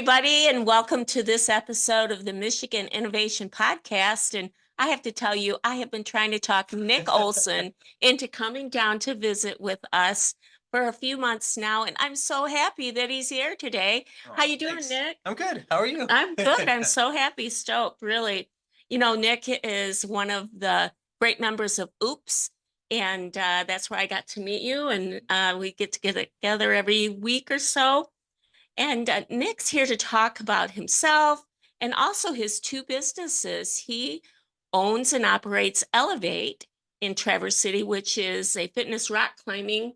Everybody, and welcome to this episode of the Michigan Innovation Podcast. And I have to tell you, I have been trying to talk Nick Olson into coming down to visit with us for a few months now, and I'm so happy that he's here today. How Oh, you doing, thanks. Nick? I'm good. How are you? I'm good. I'm so happy, stoked, really. Nick is one of the great members of Oops, and that's where I got to meet you, and we get to get together every week or so. And Nick's here to talk about himself and also his two businesses. He owns and operates Elev8 in Traverse City, which is a fitness rock climbing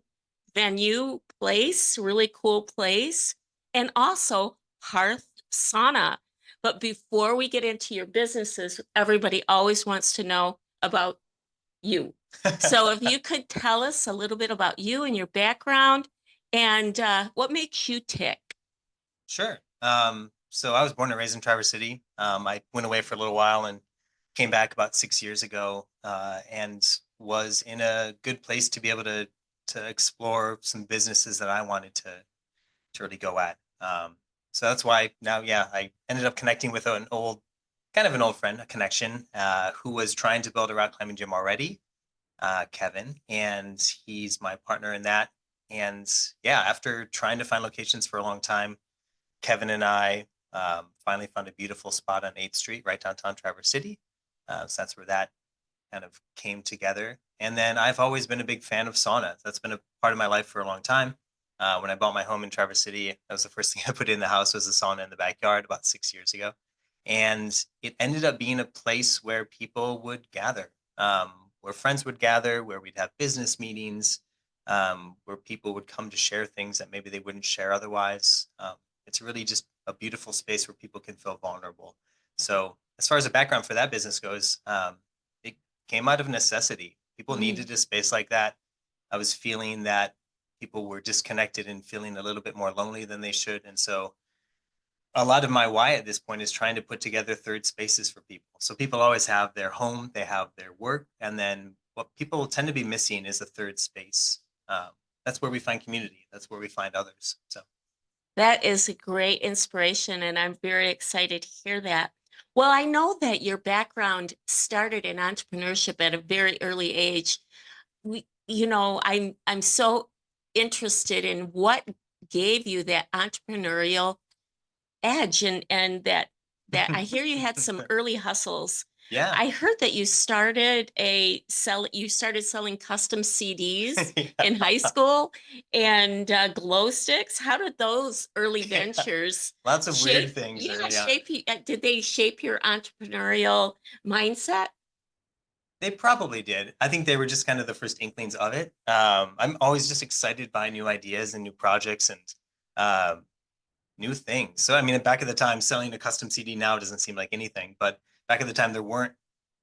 venue place, really cool place, and also Hearth Sauna. But before we get into your businesses, everybody always wants to know about you. So if you could tell us a little bit about you and your background and what makes you tick. Sure. So I was born and raised in Traverse City. I went away for a little while and came back about 6 years ago, and was in a good place to be able to explore some businesses that I wanted to really go at. So that's why now, yeah, I ended up connecting with kind of an old friend, a connection, who was trying to build a rock climbing gym already, Kevin, and he's my partner in that. And yeah, after trying to find locations for a long time, Kevin and I finally found a beautiful spot on 8th Street, right downtown Traverse City. So that's where that kind of came together. And then I've always been a big fan of sauna. That's been a part of my life for a long time. When I bought my home in Traverse City, that was the first thing I put in the house was a sauna in the backyard about 6 years ago. And it ended up being a place where people would gather, where friends would gather, where we'd have business meetings, where people would come to share things that maybe they wouldn't share otherwise. It's really just a beautiful space where people can feel vulnerable. So as far as the background for that business goes, it came out of necessity. People needed a space like that. I was feeling that people were disconnected and feeling a little bit more lonely than they should. And so a lot of my why at this point is trying to put together third spaces for people. So people always have their home, they have their work, and then what people tend to be missing is a third space. That's where we find community. That's where we find others. So That is a great inspiration, and I'm very excited to hear that. Well, I know that your background started in entrepreneurship at a very early age. I'm so interested in what gave you that entrepreneurial edge and that I hear you had some early hustles. yeah. I heard that you started selling custom CDs Yeah. in high school and glow sticks. How did those early Yeah. ventures Lots of weird shape things yeah, there. Yeah. shape you did they shape your entrepreneurial mindset? They probably did. I think they were just kind of the first inklings of it. I'm always just excited by new ideas and new projects and um, new things. So, I mean, back at the time, selling a custom CD now doesn't seem like anything, but back at the time, there weren't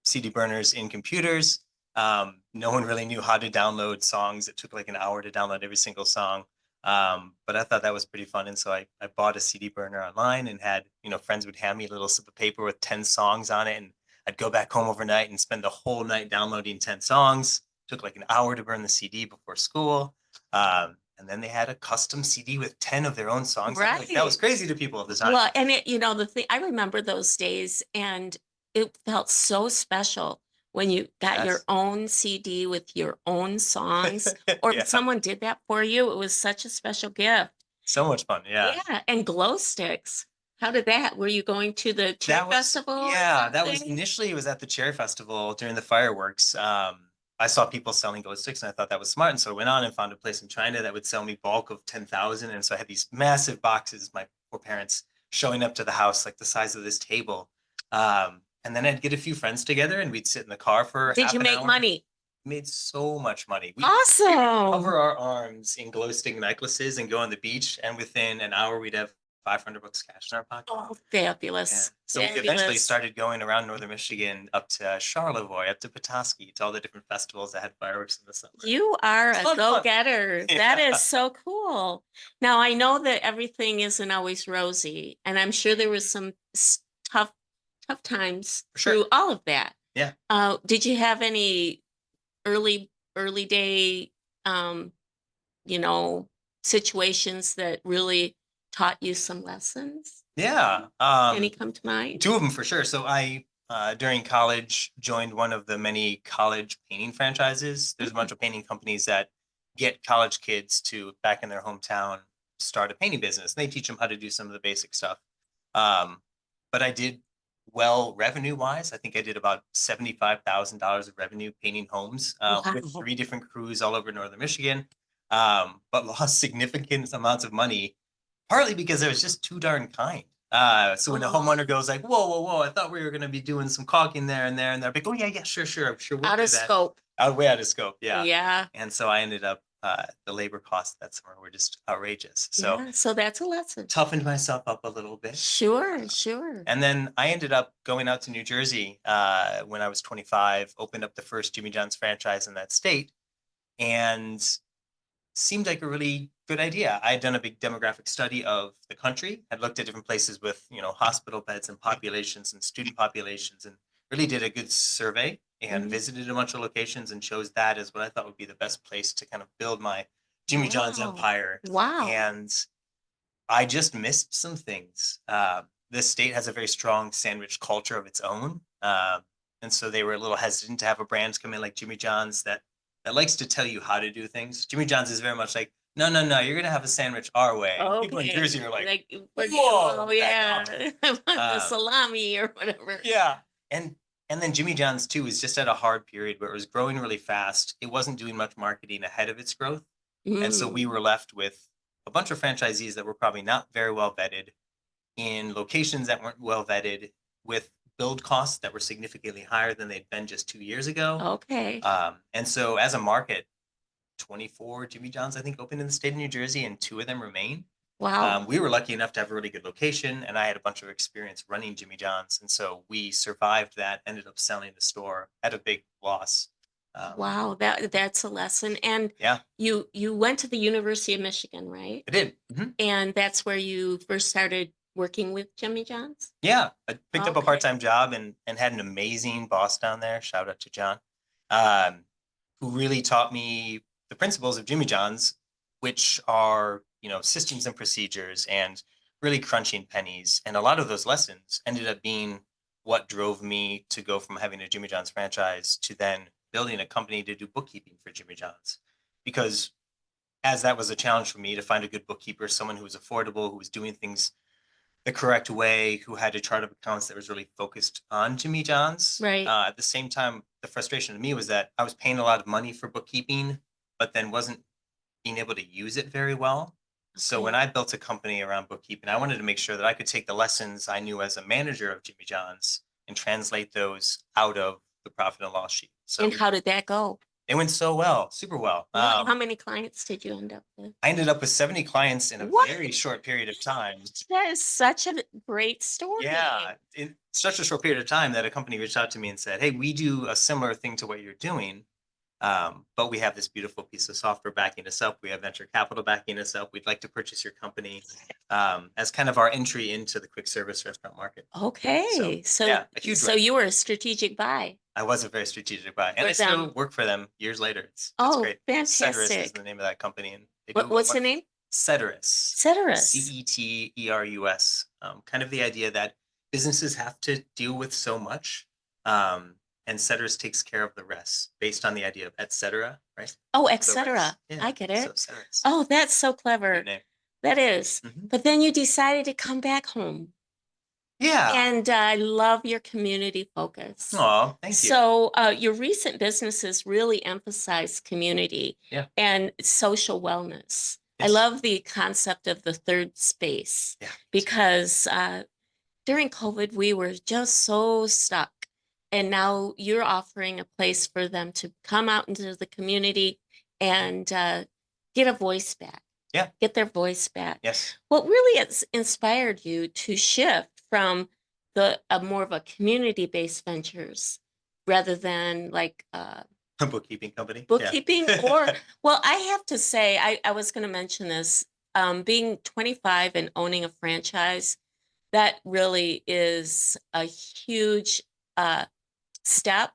CD burners in computers. No one really knew how to download songs. It took like an hour to download every single song. But I thought that was pretty fun. And so I bought a CD burner online and had, friends would hand me a little slip of paper with 10 songs on it. And I'd go back home overnight and spend the whole night downloading 10 songs. It took like an hour to burn the CD before school. And then they had a custom CD with 10 of their own songs. Like that was Right. crazy to people at the time. Well, and the thing I remember those days, and it felt so special when you got your Yes. own CD with your own songs, or if Yeah. someone did that for you, it was such a special gift. So much fun. Yeah. Yeah, and glow sticks. How did that? Were you going to the Cherry Festival or That was something? initially it was at the Cherry Festival during the fireworks. I saw people selling glow sticks and I thought that was smart. And so I went on and found a place in China that would sell me bulk of 10,000. And so I had these massive boxes, my poor parents showing up to the house, like the size of this table. And then I'd get a few friends together and we'd sit in the car for Did you half an make hour. money? Made so much money. We Awesome. cover our arms in glow stick necklaces and go on the beach. And within an hour, we'd have 500 bucks cash in our pocket. Oh, Yeah. fabulous. So we eventually Fabulous. started going around northern Michigan up to Charlevoix, up to Petoskey, to all the different festivals that had fireworks in the summer. You are It's a a lot of fun. go-getter. That is Yeah, so cool. Now, I know that everything isn't always rosy, and I'm sure there was some tough, tough times for sure. through all of that. Yeah. Did you have any early day, um, you know, situations that really taught you some lessons? Yeah. Any come to mind? Two of them for sure. So I, during college, joined one of the many college painting franchises. There's a bunch of painting companies that get college kids to, back in their hometown, start a painting business. They teach them how to do some of the basic stuff. But I did well revenue wise. I think I did about $75,000 of revenue painting homes with Wow. 3 different crews all over northern Michigan, but lost significant amounts of money, partly because I was just too darn kind. So when the Oh. homeowner goes like, whoa, whoa, whoa, I thought we were going to be doing some caulking there and there, and they're like, oh yeah, yeah, sure, sure, I'm sure we'll Out do of that. scope. Way out of scope, yeah. Yeah. And so I ended up, the labor costs that summer were just outrageous. So Yeah. So that's a lesson. toughened myself up a little bit. Sure, sure. And then I ended up going out to New Jersey when I was 25, opened up the first Jimmy John's franchise in that state, and seemed like a really good idea. I had done a big demographic study of the country, had looked at different places with, hospital beds and populations and student populations, and really did a good survey and visited a bunch of locations and chose that as what I thought would be the best place to kind of build my Jimmy John's Wow. empire. Wow. And I just missed some things. This state has a very strong sandwich culture of its own. And so they were a little hesitant to have a brand come in like Jimmy John's that likes to tell you how to do things. Jimmy John's is very much like, no, no, no, you're gonna have a sandwich our way. And people in Okay. Jersey are like, whoa, whoa, yeah, I want the Um, salami or whatever. yeah. And then Jimmy John's too was just at a hard period where it was growing really fast. It wasn't doing much marketing ahead of its growth. And so we Mm. were left with a bunch of franchisees that were probably not very well vetted, in locations that weren't well vetted, with build costs that were significantly higher than they'd been just 2 years ago. Okay. And so as a market, 24 Jimmy John's, I think, opened in the state of New Jersey, and 2 of them remain. Wow. We were lucky enough to have a really good location, and I had a bunch of experience running Jimmy John's. And so we survived that, ended up selling the store at a big loss. Wow. That's a lesson. And Yeah, you went to the University of Michigan, right? I did. And that's where you first started working with Jimmy John's? Yeah, I picked up a Okay. part-time job and had an amazing boss down there. Shout out to John, who really taught me the principles of Jimmy John's, which are, systems and procedures and really crunching pennies. And a lot of those lessons ended up being what drove me to go from having a Jimmy John's franchise to then building a company to do bookkeeping for Jimmy John's. Because as that was a challenge for me to find a good bookkeeper, someone who was affordable, who was doing things the correct way, who had a chart of accounts that was really focused on Jimmy John's. Right. At the same time, the frustration to me was that I was paying a lot of money for bookkeeping, but then wasn't being able to use it very well. So when I built a company around bookkeeping, I wanted to make sure that I could take the lessons I knew as a manager of Jimmy John's and translate those out of the profit and loss sheet. So And how did that go? it went so well, super well. How many clients did you end up with? I ended up with 70 clients in a What? very short period of time. That is such a great story. Yeah, in such a short period of time that a company reached out to me and said, "Hey, we do a similar thing to what you're doing, but we have this beautiful piece of software backing us up. We have venture capital backing us up. We'd like to purchase your company as kind of our entry into the quick service restaurant market." Okay. So, yeah, a huge so win. you were a strategic buy. I was a very strategic buy, and For I still them. work for them years later. It's Oh, great. Ceterus is fantastic. the name of that company, and they What's the name? Ceterus. Ceterus. Ceterus. Kind of the idea that businesses have to deal with so much, and Ceterus takes care of the rest, based on the idea of et cetera, right? Oh, The etc. rest. Yeah, I get so it. Ceterus. Oh, that's so clever. Good name. That is. Mhm. But then you decided to come back home. Yeah. And I love your community focus. Oh, thank you. So your recent businesses really emphasize community Yeah. and social wellness. I Yes. love the concept of the third space Yeah. because during COVID, we were just so stuck. And now you're offering a place for them to come out into the community and get a voice back. Yeah. Get their voice back. Yes. What really has inspired you to shift from the more of a community-based ventures rather than like A bookkeeping company. Yeah. bookkeeping or well, I have to say, I was going to mention this, being 25 and owning a franchise, that really is a huge step.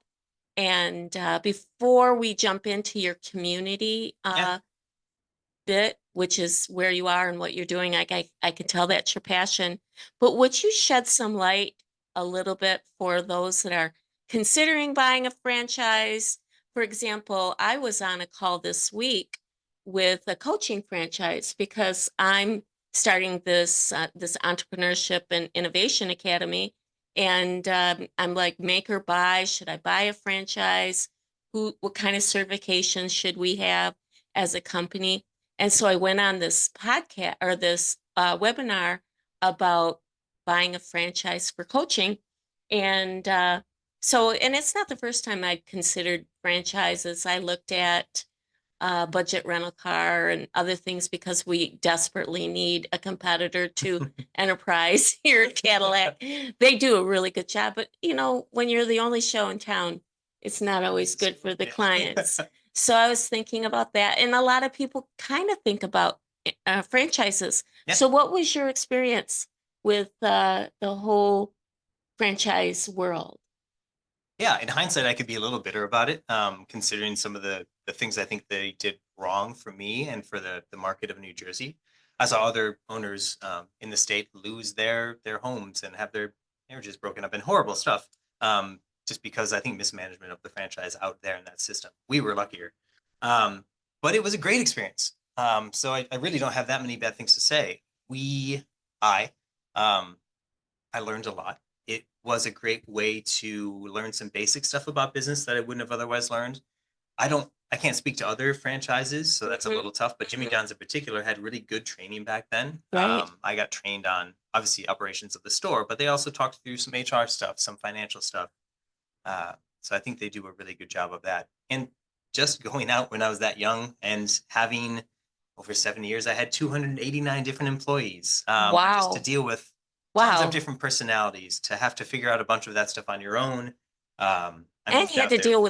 And before we jump into your community Yeah. bit, which is where you are and what you're doing. I can tell that's your passion. But would you shed some light a little bit for those that are considering buying a franchise? For example, I was on a call this week with a coaching franchise because I'm starting this entrepreneurship and innovation academy, and I'm like, make or buy. Should I buy a franchise? What kind of certifications should we have as a company? And so I went on this podcast or this webinar about buying a franchise for coaching. And and it's not the first time I'd considered franchises. I looked at budget rental car and other things because we desperately need a competitor to Enterprise here at Cadillac. They do a really good job, but when you're the only show in town, it's not always good for the clients. So I was thinking about that, and a lot of people kind of think about franchises. Yeah. So what was your experience with the whole franchise world? Yeah, in hindsight, I could be a little bitter about it, considering some of the things I think they did wrong for me and for the market of New Jersey. I saw other owners in the state lose their homes and have their marriages broken up and horrible stuff, just because I think mismanagement of the franchise out there in that system. We were luckier, but it was a great experience. So I really don't have that many bad things to say. I, I learned a lot. It was a great way to learn some basic stuff about business that I wouldn't have otherwise learned. I can't speak to other franchises, so that's a little tough, but Jimmy John's in particular had really good training back then. Right. I got trained on obviously operations of the store, but they also talked through some HR stuff, some financial stuff. So I think they do a really good job of that. And just going out when I was that young and having over 7 years, I had 289 different employees. Just to Wow. deal with tons of Wow. different personalities, to have to figure out a bunch of that stuff on your own. I And moved you had out to there. deal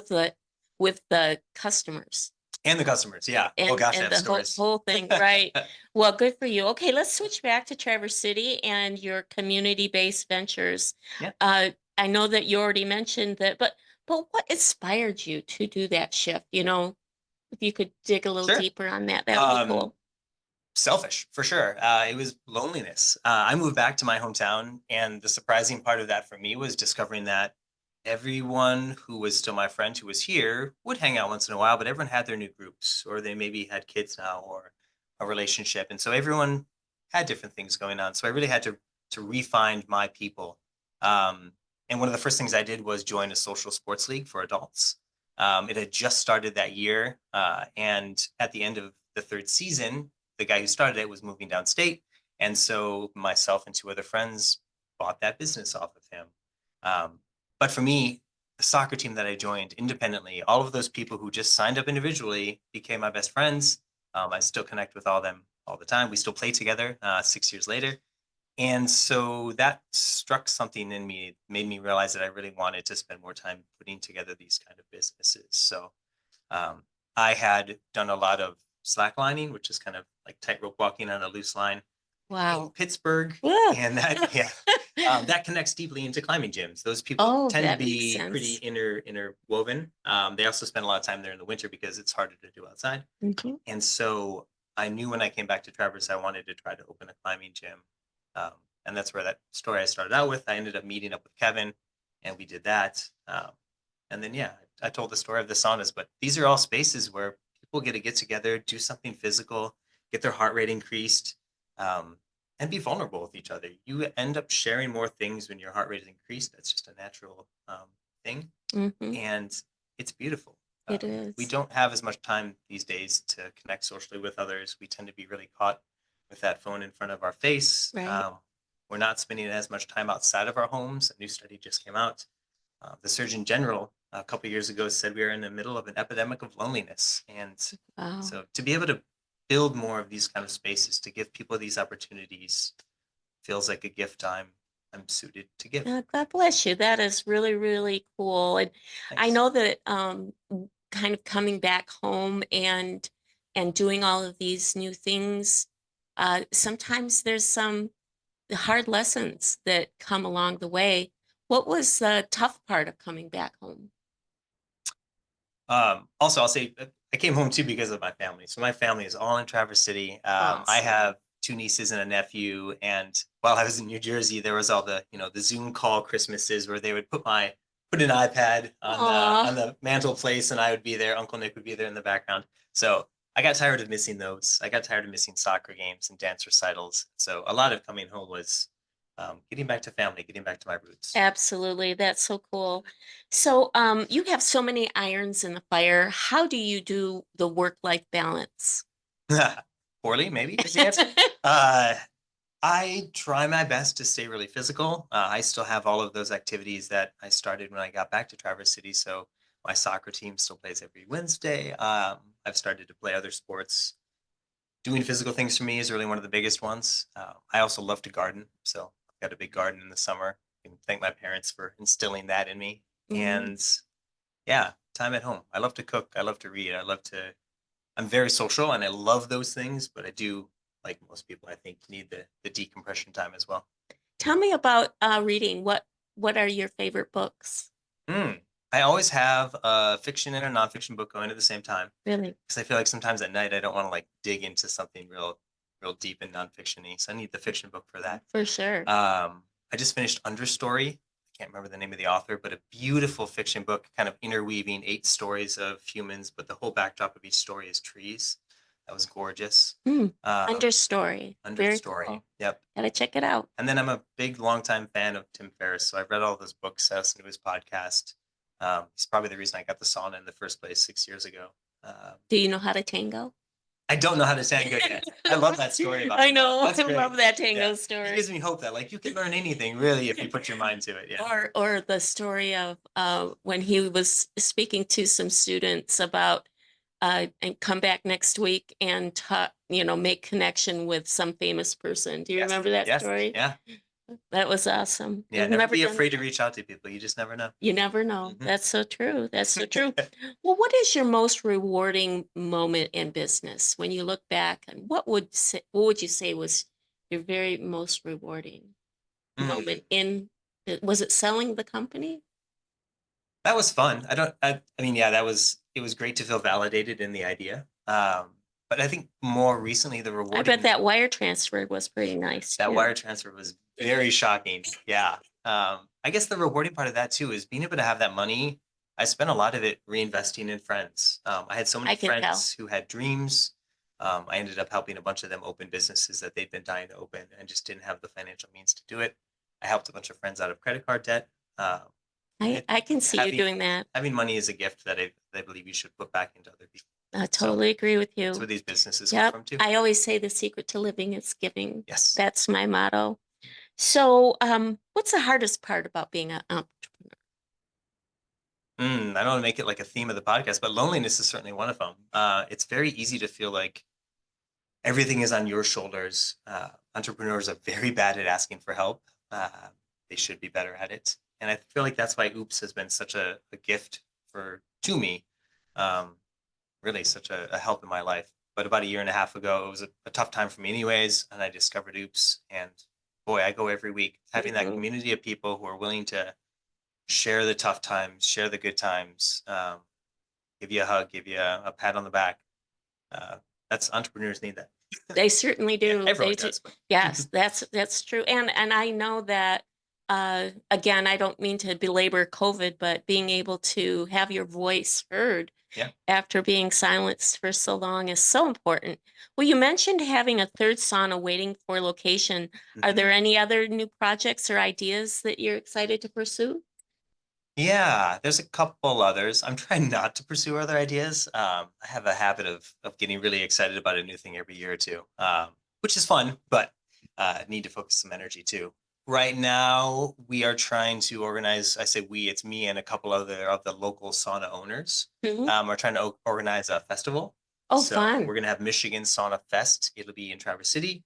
with the customers And the customers, yeah. Oh and gosh, I and have the whole stories. whole thing, right? Well, good for you. Okay, let's switch back to Traverse City and your community-based ventures. Yeah. I know that you already mentioned that, but what inspired you to do that shift? If you could dig a little Sure. deeper on that, that would be cool. Selfish for sure. It was loneliness. I moved back to my hometown, and the surprising part of that for me was discovering that everyone who was still my friend who was here would hang out once in a while, but everyone had their new groups, or they maybe had kids now, or a relationship, and so everyone had different things going on. So I really had to re-find my people. And one of the first things I did was join a social sports league for adults. It had just started that year, and at the end of the third season, the guy who started it was moving downstate. And so myself and two other friends bought that business off of him. But for me, the soccer team that I joined independently, all of those people who just signed up individually became my best friends. I still connect with all them all the time. We still play together 6 years later. And so that struck something in me, made me realize that I really wanted to spend more time putting together these kind of businesses. So I had done a lot of slacklining, which is kind of like tightrope walking on a loose line in Wow. Pittsburgh. Ugh. And that connects deeply into climbing gyms. Those people Oh, tend to that makes be pretty sense. interwoven. They also spend a lot of time there in the winter because it's harder to do outside. Mhm. And so I knew when I came back to Traverse, I wanted to try to open a climbing gym. And that's where that story I started out with. I ended up meeting up with Kevin, and we did that. And then, yeah, I told the story of the saunas, but these are all spaces where people get together, do something physical, get their heart rate increased, and be vulnerable with each other. You end up sharing more things when your heart rate is increased. That's just a natural thing. Mhm. And it's beautiful. It We is. don't have as much time these days to connect socially with others. We tend to be really caught with that phone in front of our face. Right. We're not spending as much time outside of our homes. A new study just came out. The Surgeon General a couple years ago said we are in the middle of an epidemic of loneliness. And Wow. so to be able to build more of these kind of spaces, to give people these opportunities, feels like a gift I'm suited to give. God bless you. That is really, really cool. And I Thanks. know that kind of coming back home and doing all of these new things, sometimes there's some hard lessons that come along the way. What was the tough part of coming back home? Also, I'll say I came home too because of my family. So my family is all in Traverse City. I Awesome. have two nieces and a nephew. And while I was in New Jersey, there was all the, the Zoom call Christmases where they would put an iPad on Aw. the mantelpiece and I would be there. Uncle Nick would be there in the background. So I got tired of missing those. I got tired of missing soccer games and dance recitals. So a lot of coming home was getting back to family, getting back to my roots. Absolutely. That's so cool. So, you have so many irons in the fire. How do you do the work-life balance? Poorly, maybe is the answer. Uh, I try my best to stay really physical. I still have all of those activities that I started when I got back to Traverse City. So my soccer team still plays every Wednesday. I've started to play other sports. Doing physical things for me is really one of the biggest ones. I also love to garden. So I've got a big garden in the summer. I can thank my parents for instilling that in me. Mm. And yeah, time at home. I love to cook. I love to read. I'm very social and I love those things, but I do, like most people, I think, need the decompression time as well. Tell me about reading. What are your favorite books? Mm. I always have a fiction and a nonfiction book going at the same time Really? because I feel like sometimes at night I don't want to like dig into something real deep and nonfiction-y. So I need the fiction book for that. For sure. I just finished Understory. I can't remember the name of the author, but a beautiful fiction book, kind of interweaving 8 stories of humans, but the whole backdrop of each story is trees. That was gorgeous. Mm. Um, Understory. Very Understory. cool. Yep. Gotta check it out. And then I'm a big longtime fan of Tim Ferriss, so I've read all those books. I listened to his podcast. He's probably the reason I got the sauna in the first place 6 years ago. Do you know how to tango? I don't know how to tango yet. I love that story about I him. know. That's I great. love that Yeah. tango It story. gives me hope that like you can learn anything really if you put your mind to it. Yeah. Or the story of when he was speaking to some students about and come back next week and talk, make connection with some famous person. Do you Yes. remember that Yes. story? Yeah. That was awesome. Yeah. You've Never never be done afraid to that? reach out to people. You just never know. You never know. Mhm. That's so true. That's so true. Well, what is your most rewarding moment in business when you look back, and what would you say was your very most rewarding moment in was it selling the company? That was fun. I mean, yeah, it was great to feel validated in the idea. But I think more recently the I rewarding bet that wire transfer was pretty nice that too. wire transfer was very shocking. Yeah. I guess the rewarding part of that too is being able to have that money. I spent a lot of it reinvesting in friends. I had so many I can tell. friends who had dreams. I ended up helping a bunch of them open businesses that they'd been dying to open and just didn't have the financial means to do it. I helped a bunch of friends out of credit card debt. I can see you doing that. Having money is a gift that I believe you should put back into other people. I So totally agree with that's you. where these businesses come Yep. from too. I always say the secret to living is giving. Yes. That's my motto. So, what's the hardest part about being an entrepreneur? I don't want to make it like a theme of the podcast, but loneliness is certainly one of them. It's very easy to feel like everything is on your shoulders. Entrepreneurs are very bad at asking for help. They should be better at it. And I feel like that's why Oops has been such a gift to me. Really such a help in my life. But about a year and a half ago, it was a tough time for me anyways. And I discovered Oops, and boy, I go every week. Having that community of people who are willing to share the tough times, share the good times, give you a hug, give you a pat on the back. That's entrepreneurs need that. They certainly do. Yeah, everyone They do. does. Yes, that's true. And I know that again, I don't mean to belabor COVID, but being able to have your voice heard Yeah. after being silenced for so long is so important. Well, you mentioned having a third sauna waiting for location. Are Mhm. there any other new projects or ideas that you're excited to pursue? Yeah, there's a couple others. I'm trying not to pursue other ideas. I have a habit of getting really excited about a new thing every year or two, which is fun, but need to focus some energy too. Right now, we are trying to organize. I say we, it's me and a couple other of the local sauna owners. Mhm. We're trying to organize a festival. Oh, So fun. we're gonna have Michigan Sauna Fest. It'll be in Traverse City.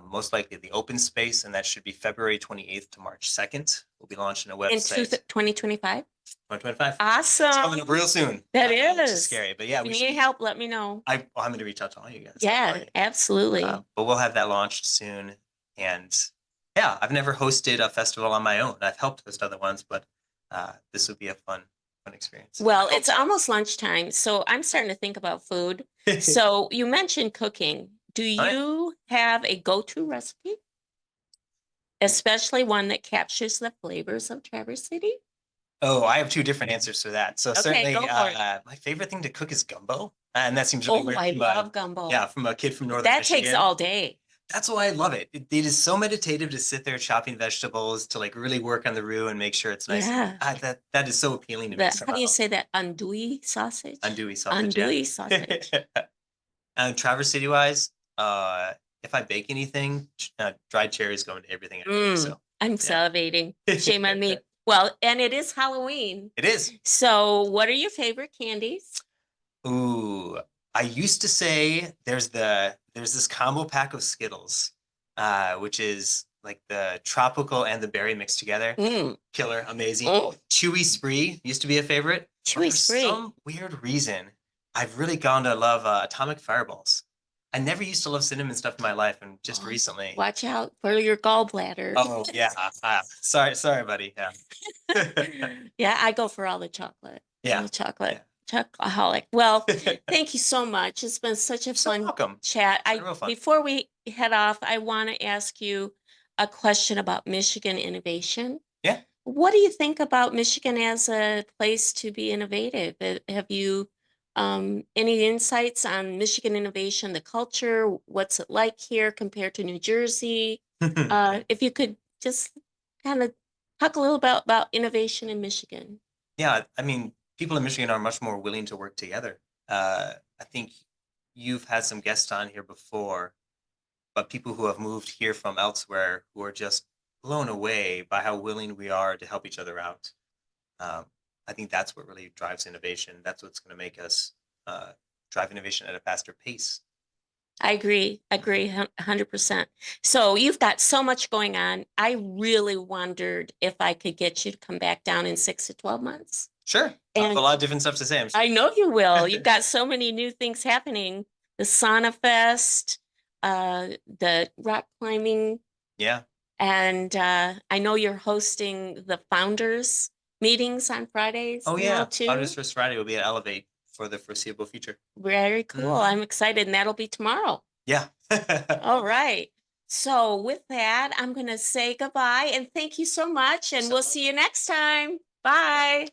Most likely the open space, and that should be February 28th to March 2nd. We'll be launching a In website. 2025? 2025. Awesome. It's coming up real soon. That Which is is. scary, but yeah, If we you should. need help, let me know. I'm going to reach out to all you guys. Yeah, absolutely. But we'll have that launched soon, and yeah, I've never hosted a festival on my own. I've helped host other ones, but this would be a fun fun experience. Well, it's almost lunchtime, so I'm starting to think about food. So you mentioned cooking. Do All right. you have a go-to recipe? Especially one that captures the flavors of Traverse City? Oh, I have two different answers for that. So Okay, certainly, go for it. my favorite thing to cook is gumbo, and that seems really Oh, weird I from love gumbo. yeah, from a kid from northern That takes Michigan. all day. That's why I love it. It is so meditative to sit there chopping vegetables, to like really work on the roux and make sure it's nice. Yeah. That is so appealing to me How do somehow. you say that? Andouille sausage? Andouille sausage, yeah. Andouille sausage. And Traverse City wise, if I bake anything, dried cherries go into everything I make. So I'm salivating. Shame on me. Well, and it is Halloween. it is. So what are your favorite candies? Ooh, I used to say there's this combo pack of Skittles, which is like the tropical and the berry mixed together. Killer, amazing. Chewy Spree used to be a favorite. Chewy For Spree. some weird reason, I've really gone to love Atomic Fireballs. I never used to love cinnamon stuff in my life, and just recently. Watch out for your gallbladder. Oh yeah, sorry, buddy. Yeah. Yeah, I go for all the chocolate. Yeah. All the chocolate. Chocoholic. Well, thank you so much. It's been such a fun welcome. chat. Real fun. Before we head off, I want to ask you a question about Michigan innovation. Yeah. What do you think about Michigan as a place to be innovative? Have you any insights on Michigan innovation, the culture? What's it like here compared to New Jersey? If you could just kind of talk a little about innovation in Michigan. Yeah, I mean, people in Michigan are much more willing to work together. I think you've had some guests on here before, but people who have moved here from elsewhere who are just blown away by how willing we are to help each other out. I think that's what really drives innovation. That's what's going to make us drive innovation at a faster pace. I agree 100%. So you've got so much going on. I really wondered if I could get you to come back down in 6 to 12 months. Sure. I have a lot of different stuff to say. I'm sure. I know you will. You've got so many new things happening. The Sauna Fest, the rock climbing. Yeah. And I know you're hosting the founders meetings on Fridays. Oh yeah, too. Founders First Friday will be at Elev8 for the foreseeable future. Very cool. I'm excited, and that'll be tomorrow. Yeah. All right. So with that, I'm going to say goodbye and thank you so much, and we'll see you next time. Bye.